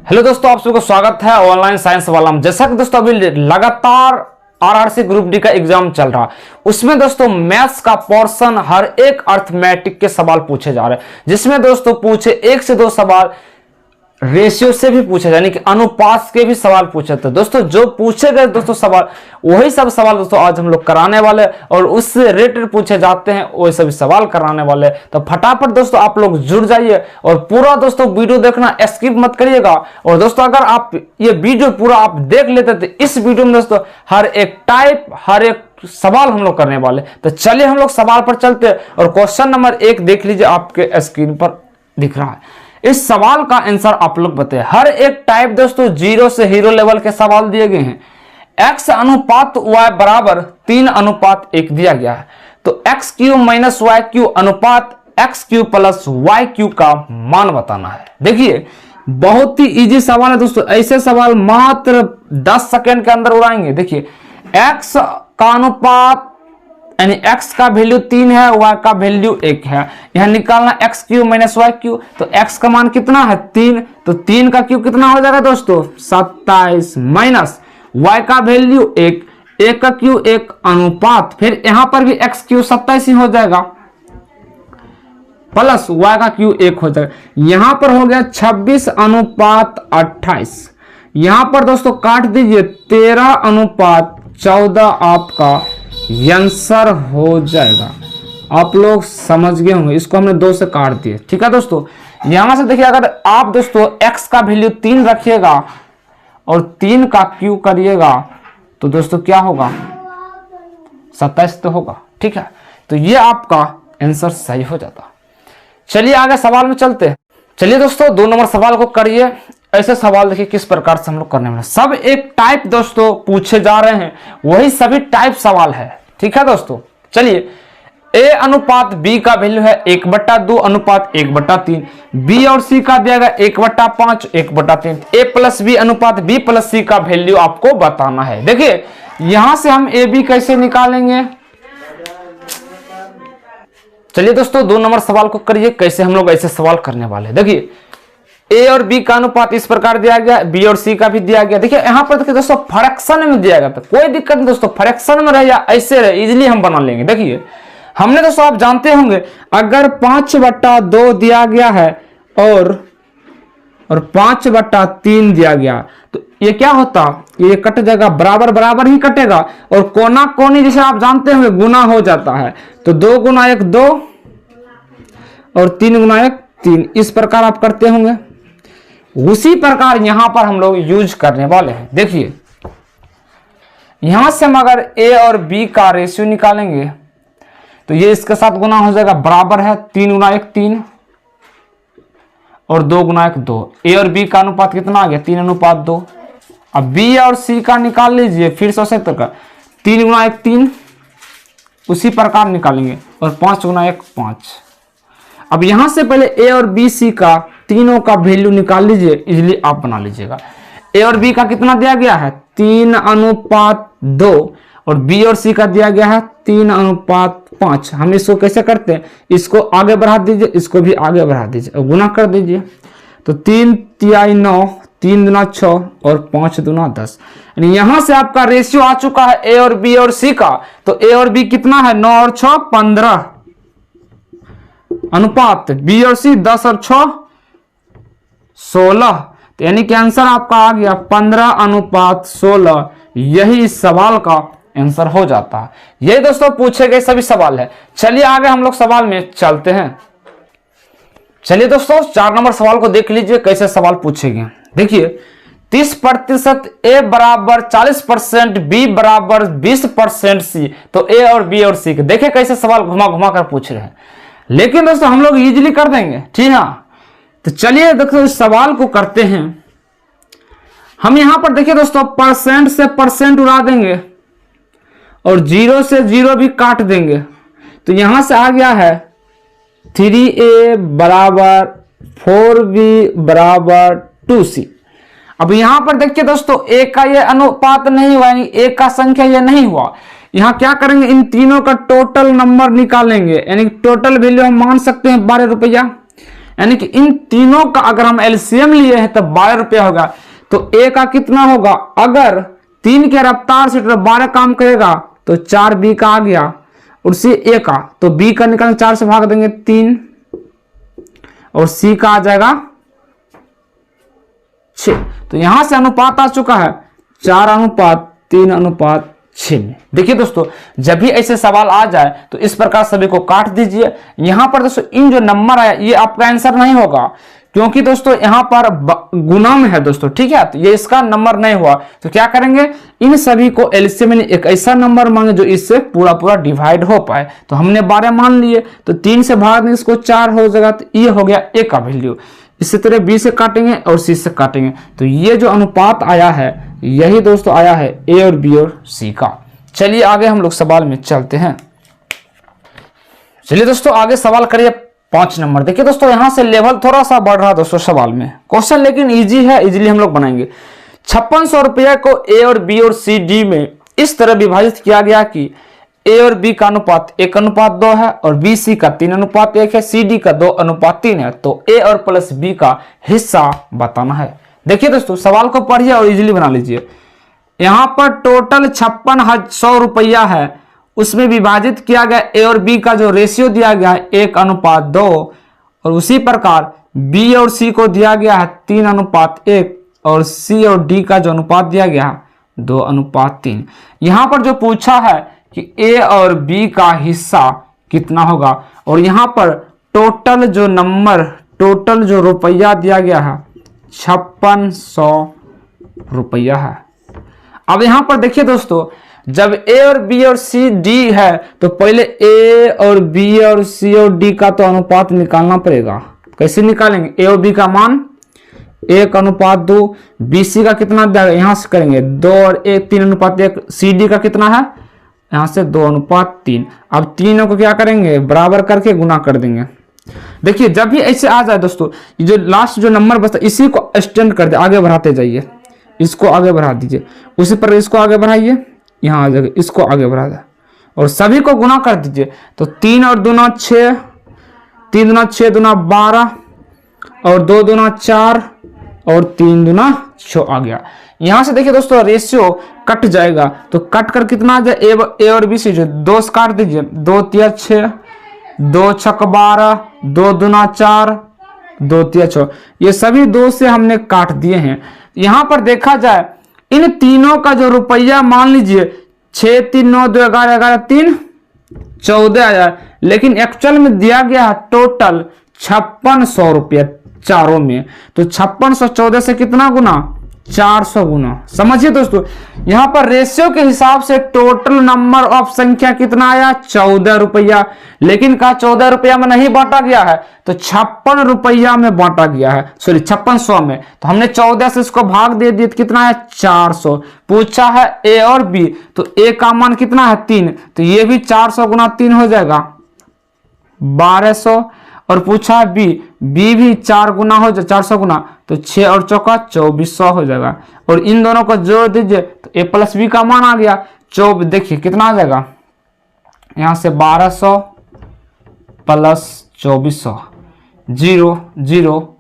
Hello दोस्तों, आप सबको स्वागत है ऑनलाइन साइंस वाला में। जैसा कि दोस्तों अभी लगातार आरआरसी ग्रुप डी का एग्जाम चल रहा, उसमें दोस्तों मैथ्स का पोर्शन हर एक अर्थमेटिक के सवाल पूछे जा रहे हैं, जिसमें दोस्तों पूछे 1 से 2 सवाल रेशियो से भी पूछे, यानी कि अनुपात के भी सवाल पूछे थे। दोस्तों जो पूछे गए दोस्तों सवाल, वही सब सवाल दोस्तों आज हम लोग कराने वाले, और उससे रिलेटेड पूछे जाते हैं वही सभी सवाल कराने वाले। तो फटाफट दोस्तों आप लोग जुड़ जाइए और पूरा दोस्तों वीडियो देखना, स्किप मत करिएगा। और दोस्तों अगर आप ये वीडियो पूरा आप देख लेते तो इस वीडियो में दोस्तों हर एक टाइप, हर एक सवाल हम लोग करने वाले। तो चलिए हम लोग सवाल पर चलते हैं, और क्वेश्चन नंबर 1 देख लीजिए, आपके स्क्रीन पर दिख रहा है। इस सवाल का आंसर आप लोग बताएं। हर एक टाइप दोस्तों 0 से हीरो लेवल के सवाल दिए गए हैं। x अनुपात y बराबर 3:1 दिया गया है, तो x³ माइनस y³ अनुपात x³ प्लस y³ का मान बताना है। देखिए बहुत ही इजी सवाल है दोस्तों, ऐसे सवाल मात्र 10 सेकंड के अंदर उड़ाएंगे। देखिए x का अनुपात यानी x का वैल्यू 3 है, y का वैल्यू 1 है, यहां निकालना x³ माइनस y³। तो x का मान कितना है 3, तो 3 का क्यूब कितना हो जाएगा दोस्तों 27, माइनस y का वैल्यू 1, 1 का क्यूब 1 अनुपात, फिर यहां पर भी x³ 27 ही हो जाएगा, प्लस y का क्यूब 1 हो जाएगा। यहां पर हो गया 26:28। यहां पर दोस्तों काट दीजिए 13:14 आपका आंसर हो जाएगा। आप लोग समझ गए होंगे, इसको हमने 2 से काट दिए। ठीक है दोस्तों, यहां से देखिए अगर आप दोस्तों x का वैल्यू 3 रखिएगा और 3 का क्यूब करिएगा तो दोस्तों क्या होगा 27 तो होगा। ठीक है, तो ये आपका आंसर सही हो जाता। चलिए आगे सवाल में चलते हैं। चलिए दोस्तों 2 नंबर सवाल को करिए। ऐसे सवाल देखिए किस प्रकार से हम लोग करने वाले, सब एक टाइप दोस्तों पूछे जा रहे हैं, वही सभी टाइप सवाल है। ठीक है दोस्तों, चलिए a अनुपात b का वैल्यू है 1/2 अनुपात 1/3, b और c का दिया गया 1/5 1/3, a प्लस b अनुपात b प्लस c का वैल्यू आपको बताना है। देखिए यहां से हम a b कैसे निकालेंगे। चलिए दोस्तों 2 नंबर सवाल को करिए, कैसे हम लोग ऐसे सवाल करने वाले। देखिए a और b का अनुपात इस प्रकार दिया गया, b और c का भी दिया गया। देखिए यहां पर देखिए दोस्तों फ्रैक्शन में दिया गया, तो कोई दिक्कत नहीं दोस्तों, फ्रैक्शन में रहे या ऐसे रहे इजीली हम बना लेंगे। देखिए हमने दोस्तों आप जानते होंगे अगर 5/2 दिया गया है और 5/3 दिया गया तो ये क्या होता, ये कट जाएगा, बराबर बराबर ही कटेगा, और कोना कोनी जैसे आप जानते होंगे गुना हो जाता है, तो 2 गुना 1 2 और 3 गुना 1 3, इस प्रकार आप करते होंगे। उसी प्रकार यहां पर हम लोग यूज करने वाले हैं। देखिए यहां से हम अगर a और b का रेशियो निकालेंगे तो ये इसके साथ गुना हो जाएगा, बराबर है 3 गुना 1 3 और 2 गुना 1 2। a और b का अनुपात कितना आ गया 3:2। अब b और c का निकाल लीजिए, फिर से उसी प्रकार 3 गुना 1 3 उसी प्रकार निकालेंगे, और 5 गुना 1 5। अब यहां से पहले a और b c का तीनों का वैल्यू निकाल लीजिए, इजीली आप बना लीजिएगा। a और b का कितना दिया गया है 3:2, और b और c का दिया गया है 3:5। हम इसको कैसे करते हैं, इसको आगे बढ़ा दीजिए, इसको भी आगे बढ़ा दीजिए और गुना कर दीजिए, तो 3 तिहाई 9, 3 दूना 6 और 5 दूना 10। यहां से आपका रेशियो आ चुका है a और b और c का, तो a और b कितना है 9 और 6 15 अनुपात b और c 10 और 6 16, तो यानी कि आंसर आपका आ गया 15:16। यही इस सवाल का आंसर हो जाता है। ये दोस्तों पूछे गए सभी सवाल है। चलिए आगे हम लोग सवाल में चलते हैं। चलिए दोस्तों 4 नंबर सवाल को देख लीजिए, कैसे सवाल पूछे गए। देखिए 30% a बराबर 40%, b बराबर 20% c, तो a और b और c के देखिए कैसे सवाल घुमा घुमा कर पूछ रहे हैं, लेकिन दोस्तों हम लोग इजीली कर देंगे। ठीक है, तो चलिए दोस्तों इस सवाल को करते हैं। हम यहां पर देखिए दोस्तों परसेंट से परसेंट उड़ा देंगे और 0 से 0 भी काट देंगे, तो यहां से आ गया है 3a बराबर 4b बराबर 2c। अब यहां पर देखिए दोस्तों a का ये अनुपात नहीं हुआ, यानी a का संख्या ये नहीं हुआ। यहां क्या करेंगे, इन तीनों का टोटल नंबर निकालेंगे, यानी टोटल वैल्यू हम मान सकते हैं 12 रुपया। यानी कि इन तीनों का अगर हम एलसीएम लिए हैं तो 12 रुपया होगा। तो ए का कितना होगा, अगर 3 के रफ्तार से 12 काम करेगा तो 4 बी का आ गया, और सी ए का, तो बी का निकाल 4 से भाग देंगे 3, और सी का आ जाएगा 6। तो यहां से अनुपात आ चुका है 4:3:6 में। देखिए दोस्तों, जब भी ऐसे सवाल आ जाए तो इस प्रकार सभी को काट दीजिए। यहां पर दोस्तों इन जो नंबर आया ये आपका आंसर नहीं होगा, क्योंकि दोस्तों यहां पर गुना में है दोस्तों, ठीक है, तो ये इसका नंबर नहीं हुआ। तो क्या करेंगे, इन सभी को एलसीएम में एक ऐसा नंबर मांगे जो इससे पूरा पूरा डिवाइड हो पाए। तो हमने 12 मान लिए, तो 3 से भाग देंगे इसको 4 हो जाएगा, तो ये हो गया ए का वैल्यू। इसी तरह बी से काटेंगे और सी से काटेंगे, तो ये जो अनुपात आया है यही दोस्तों आया है ए और बी और सी का। चलिए आगे हम लोग सवाल में चलते हैं। चलिए दोस्तों आगे सवाल करिए 5 नंबर। देखिए दोस्तों यहां से लेवल थोड़ा सा बढ़ रहा है दोस्तों सवाल में, क्वेश्चन लेकिन इजी है, इजीली हम लोग बनाएंगे। 5600 रुपये को ए और बी और सी डी में इस तरह विभाजित किया गया कि ए और बी का अनुपात 1:2 है, और बी सी का 3:1 है, सी डी का 2:3 है। तो ए और प्लस बी का हिस्सा बताना है। देखिए दोस्तों सवाल को पढ़िए और इजीली बना लीजिए। यहां पर टोटल 5600 रुपया है, उसमें विभाजित किया गया ए और बी का जो रेशियो दिया गया है 1:2, और उसी प्रकार बी और सी को दिया गया है 3:1, और सी और डी का जो अनुपात दिया गया है 2:3। यहां पर जो पूछा है कि ए और बी का हिस्सा कितना होगा, और यहां पर टोटल जो नंबर, टोटल जो रुपया दिया गया है 5600 रुपया है। अब यहां पर देखिए दोस्तों, जब ए और बी और सी डी है तो पहले ए और बी और सी और डी का तो अनुपात निकालना पड़ेगा। कैसे निकालेंगे, ए और बी का मान 1:2, बी सी का कितना दिया, यहां से करेंगे 2 और 1 3:1, सी डी का कितना है यहां से 2:3। अब तीनों को क्या करेंगे, बराबर करके गुना कर देंगे। देखिए जब भी ऐसे आ जाए दोस्तों, ये जो लास्ट जो नंबर बचता इसी को एक्सटेंड कर दे, आगे बढ़ाते जाइए, इसको आगे बढ़ा दीजिए, उसी पर इसको आगे बढ़ाइए, यहाँ आ जाएगा, इसको आगे बढ़ा दे और सभी को गुना कर दीजिए। तो 3 और 2 6, 3 दूना 6 दूना 12, और 2 दूना 4, और 3 दूना 6 आ गया। यहां से देखिए दोस्तों रेशियो कट जाएगा, तो कट कर कितना आ जाए, ए और बी से जो 2 से काट दीजिए, 2 3 6, 2 6 12, 2 दूना 4, 2 3 6, ये सभी 2 से हमने काट दिए हैं। यहां पर देखा जाए इन तीनों का जो रुपया मान लीजिए 6 3 9 2 11 11 3 14,000, लेकिन एक्चुअल में दिया गया है टोटल 5600 रुपया चारों में। तो 5600 14 से कितना गुना, 400 गुना। समझिए दोस्तों यहां पर रेशियो के हिसाब से टोटल नंबर ऑफ संख्या कितना आया, 14 रुपया, लेकिन कहा 14 रुपया में नहीं बांटा गया है, तो 56 रुपया में बांटा गया है, सॉरी 5600 में। तो हमने 14 से इसको भाग दे दिया, तो कितना है 400। पूछा है ए और बी, तो ए का मान कितना है 3, तो ये भी 400 गुना 3 हो जाएगा 1200। और पूछा है बी भी 4 गुना हो जाए, 400 गुना, तो 6 और चौका 2400 हो जाएगा। और इन दोनों को जोड़ दीजिए तो ए प्लस बी का मान आ गया 24। देखिए कितना आ जाएगा, यहां से 1200 प्लस 2400, 0 0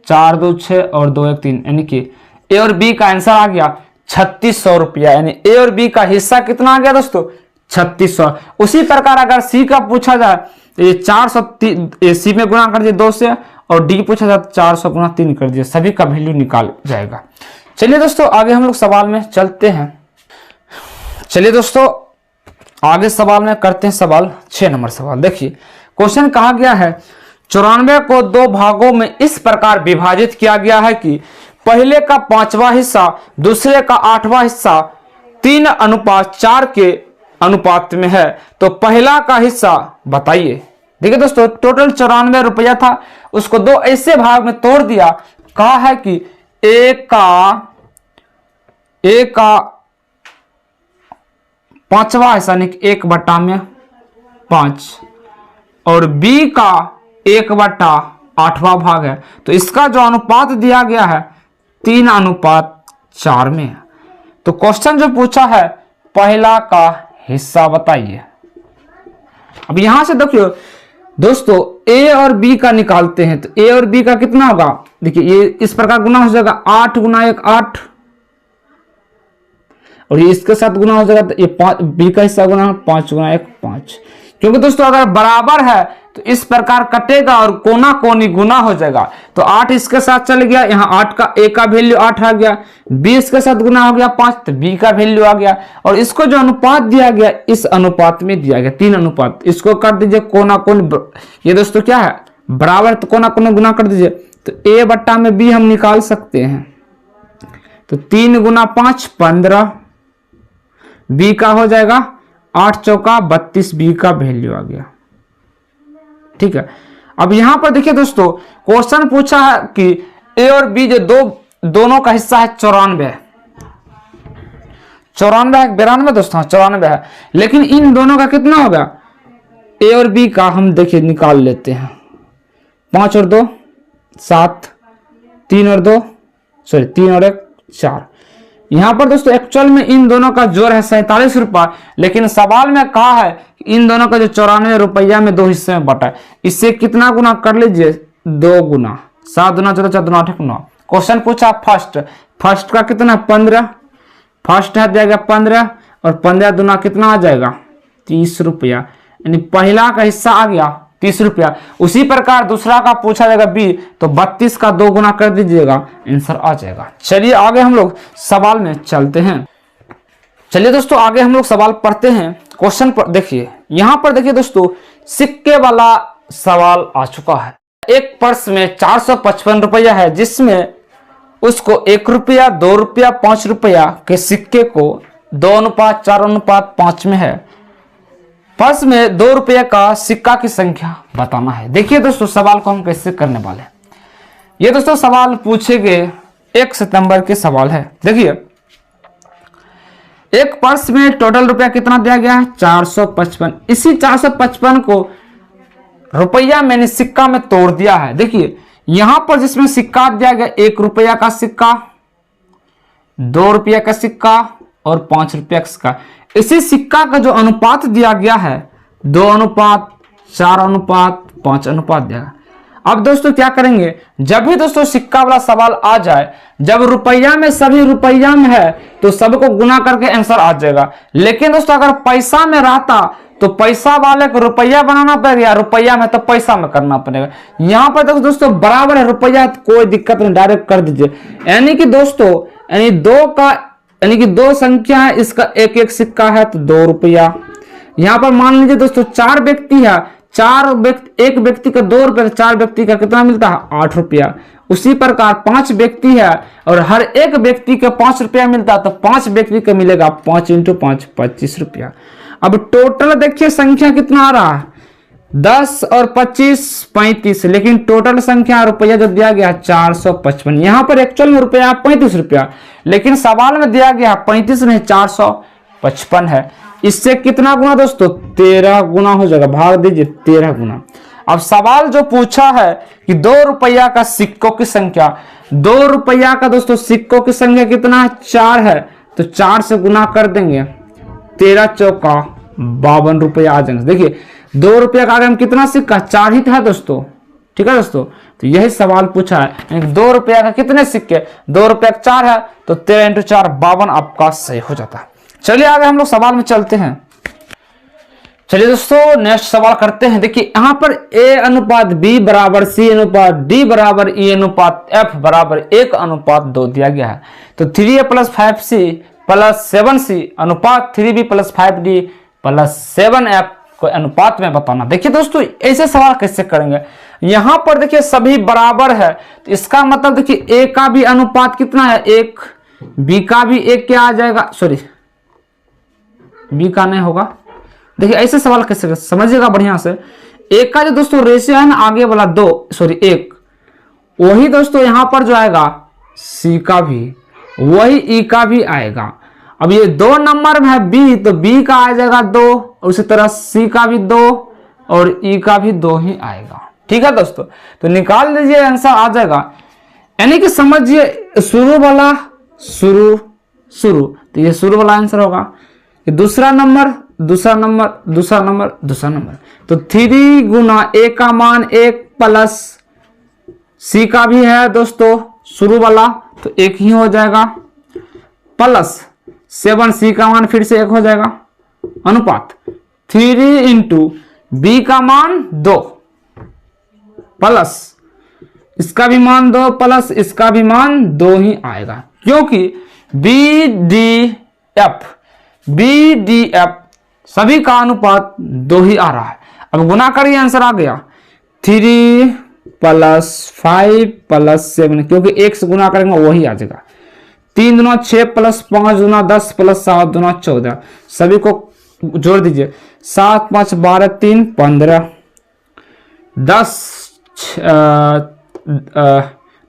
4 2 6 और 2 1 3, यानी कि ए और बी का आंसर आ गया 3600 रुपया। यानी ए और बी का हिस्सा कितना आ गया दोस्तों, 3600। उसी प्रकार अगर सी का पूछा जाए तो ये 400 सी में गुना कर दिए 2 से, और डी पूछा जाए 400 गुना 3 कर दिए, सभी का वैल्यू निकाल जाएगा। चलिए दोस्तों आगे हम लोग सवाल में चलते हैं। चलिए दोस्तों आगे सवाल में करते हैं सवाल 6 नंबर सवाल। देखिए क्वेश्चन कहा गया है 94 को 2 भागों में इस प्रकार विभाजित किया गया है कि पहले का 5वां हिस्सा दूसरे का 8वां हिस्सा 3:4 के अनुपात में है, तो पहला का हिस्सा बताइए। देखिए दोस्तों टोटल 94 रुपया था, उसको 2 ऐसे भाग में तोड़ दिया। कहा है कि ए का 5वां हिस्सा यानी 1/5 और बी का 1/8वां भाग है, तो इसका जो अनुपात दिया गया है 3:4 में है। तो क्वेश्चन जो पूछा है पहला का हिस्सा बताइए। अब यहां से देखियो दोस्तों ए और बी का निकालते हैं तो ए और बी का कितना होगा, देखिए ये इस प्रकार गुना हो जाएगा 8 गुना 1 8, और ये इसके साथ गुना हो जाएगा तो ये 5 बी का हिस्सा गुना 5 गुना 1 5। क्योंकि दोस्तों अगर बराबर है तो इस प्रकार कटेगा और कोना कोनी गुना हो जाएगा। तो 8 इसके साथ चल गया, यहाँ 8 का ए का वैल्यू 8 आ गया, 20 के साथ गुना हो गया 5 तो बी का वैल्यू आ गया। और इसको जो अनुपात दिया गया इस अनुपात में दिया गया 3 अनुपात, इसको कर दीजिए कोना कोन, ये दोस्तों क्या है बराबर, तो कोना कोना गुना कर दीजिए तो ए बट्टा में बी हम निकाल सकते हैं। तो 3 गुना 5 15, बी का हो जाएगा 8 चौका 32, बी का वैल्यू आ गया। ठीक है, अब यहां पर देखिए दोस्तों क्वेश्चन पूछा है कि ए और बी जो दोनों का हिस्सा है 94 है, 92 दोस्तों 94 है, लेकिन इन दोनों का कितना होगा, ए और बी का हम देखिए निकाल लेते हैं। 5 और 2 7, 3 और 2 सॉरी 3 और 1 4। यहां पर दोस्तों एक्चुअल में इन दोनों का जोड़ है 47 रुपया, लेकिन सवाल में कहा है कि इन दोनों का जो 94 रुपया में 2 हिस्से में बटा है, इससे कितना गुना कर लीजिए 2 गुना, 7 दुना 14 4 दुना 8 9। क्वेश्चन पूछा फर्स्ट का कितना 15, फर्स्ट है दिया गया 15 और 15 दुना कितना आ जाएगा 30 रुपया, यानी पहला का हिस्सा आ गया 30 रुपया। उसी प्रकार दूसरा का पूछा जाएगा बी, तो 32 का 2 गुना कर दीजिएगा, आंसर आ जाएगा। चलिए आगे हम लोग सवाल में चलते हैं। चलिए दोस्तों आगे हम लोग सवाल पढ़ते हैं। क्वेश्चन पर देखिए, यहां पर देखिए दोस्तों सिक्के वाला सवाल आ चुका है। एक पर्स में 455 रुपया है, जिसमें उसको 1 रुपया 2 रुपया 5 रुपया के सिक्के को 2:4:5 में है। पर्स में 2 रुपये का सिक्का की संख्या बताना है। देखिए दोस्तों सवाल को हम कैसे करने वाले हैं। ये दोस्तों सवाल पूछे गए 1 सितंबर के सवाल है। देखिए एक पर्स में टोटल रुपया कितना दिया गया है 455। इसी 455 को रुपया मैंने सिक्का में तोड़ दिया है। देखिए यहां पर जिसमें सिक्का दिया गया 1 रुपया का सिक्का, 2 रुपया का सिक्का और 5 रुपया का सिक्का, इसी सिक्का का जो अनुपात दिया गया है 2:4:5 दिया। अब दोस्तों क्या करेंगे, जब भी दोस्तों सिक्का वाला सवाल आ जाए, जब रुपया में सभी रुपया में है तो सबको गुना करके आंसर आ जाएगा। लेकिन दोस्तों अगर पैसा में रहता तो पैसा वाले को रुपया बनाना पड़ेगा, रुपया में तो पैसा में करना पड़ेगा। यहां पर देखो दोस्तों बराबर है रुपया, तो कोई दिक्कत नहीं, डायरेक्ट कर दीजिए। यानी कि दोस्तों यानी कि 2 संख्या है, इसका 1 सिक्का है तो 2 रुपया। यहां पर मान लीजिए दोस्तों 4 व्यक्ति है, एक व्यक्ति का 2 रुपया, 4 व्यक्ति का कितना मिलता है 8 रुपया। उसी प्रकार 5 व्यक्ति है और हर एक व्यक्ति का 5 रुपया मिलता है, तो 5 व्यक्ति का मिलेगा 5 × 5 25 रुपया। अब टोटल देखिए संख्या कितना आ रहा है 10 और 25 35, लेकिन टोटल संख्या रुपया जो दिया गया 455। यहां पर एक्चुअल में रुपया 35 रुपया, लेकिन सवाल में दिया गया 35 नहीं 455 है। इससे कितना गुना दोस्तों 13 गुना हो जाएगा, भाग दीजिए 13 गुना। अब सवाल जो पूछा है कि 2 रुपया का सिक्कों की संख्या, 2 रुपया का दोस्तों सिक्कों की संख्या कितना है 4 है, तो 4 से गुना कर देंगे, 13 चौका 52 रुपया आ जाएंगे। देखिए 2 रुपया का आगे हम कितना सिक्का 4 ही था दोस्तों, ठीक है दोस्तों। तो यही सवाल पूछा है 2 रुपया का कितने सिक्के, 2 रुपया का 4 है तो 13 × 4 52 आपका सही हो जाता है। चलिए आगे हम लोग सवाल में चलते हैं। चलिए दोस्तों नेक्स्ट सवाल करते हैं। देखिए यहां पर A/B बराबर C/D बराबर E/F बराबर 1/2 दिया गया है। तो 3A + 5C + 7C अनुपात 3B + 5D + 7F को अनुपात में बताना। देखिए दोस्तों ऐसे सवाल कैसे करेंगे, यहां पर देखिए सभी बराबर है, तो इसका मतलब देखिए A का भी अनुपात कितना है 1, B का भी 1 क्या आ जाएगा, सॉरी B का नहीं होगा। देखिए ऐसे सवाल कैसे समझिएगा बढ़िया से। A का जो दोस्तों रेशियो है ना आगे वाला 1, वही दोस्तों यहां पर जो आएगा C का भी, वही E का भी आएगा। अब ये 2 नंबर में है B, तो B का आ जाएगा 2, और उसी तरह C का भी 2 और E का भी 2 ही आएगा। ठीक है दोस्तों, तो निकाल लीजिए आंसर आ जाएगा। यानी कि समझिए शुरू वाला शुरू, तो ये शुरू वाला आंसर होगा। ये दूसरा नंबर दूसरा नंबर। तो 3 गुना ए का मान 1 प्लस सी का भी है दोस्तों शुरू वाला, तो 1 ही हो जाएगा, प्लस 7 सी का मान फिर से 1 हो जाएगा, अनुपात 3 इंटू बी का मान 2 प्लस इसका भी मान 2 प्लस इसका भी मान 2 ही आएगा, क्योंकि बी डी एफ सभी का अनुपात 2 ही आ रहा है। अब गुना करिए, आंसर आ गया 3 प्लस 5 प्लस 7, क्योंकि 1 से गुना करेंगे वही आ जाएगा। 3 दूना 6 प्लस 5 दूना 10 प्लस 7 दूना 14, सभी को जोड़ दीजिए, 7 5 12 3 15 10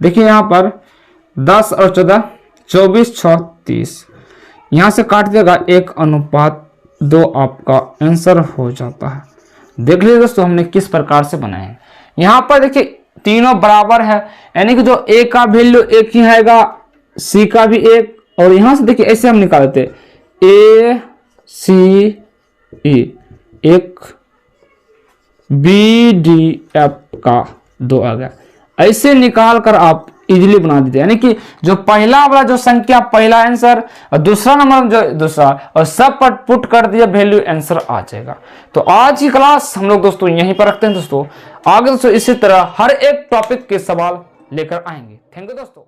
देखिए यहाँ पर 10 और 14 24 6 30, यहाँ से काट देगा 1 अनुपात 2 आपका आंसर हो जाता है। देख लीजिए दोस्तों हमने किस प्रकार से बनाए हैं। यहाँ पर देखिए तीनों बराबर है, यानी कि जो ए का वैल्यू 1 ही आएगा, सी का भी 1, और यहाँ से देखिए ऐसे हम निकालते ए सी ई 1, बी डी एफ का 2 आ गया। ऐसे निकाल कर आप इजीली बना दीजिए, यानी कि जो पहला वाला जो संख्या पहला आंसर और दूसरा नंबर जो दूसरा, और सब पर पुट कर दिया वैल्यू, आंसर आ जाएगा। तो आज की क्लास हम लोग दोस्तों यहीं पर रखते हैं दोस्तों, आगे दोस्तों इसी तरह हर एक टॉपिक के सवाल लेकर आएंगे। थैंक यू दोस्तों।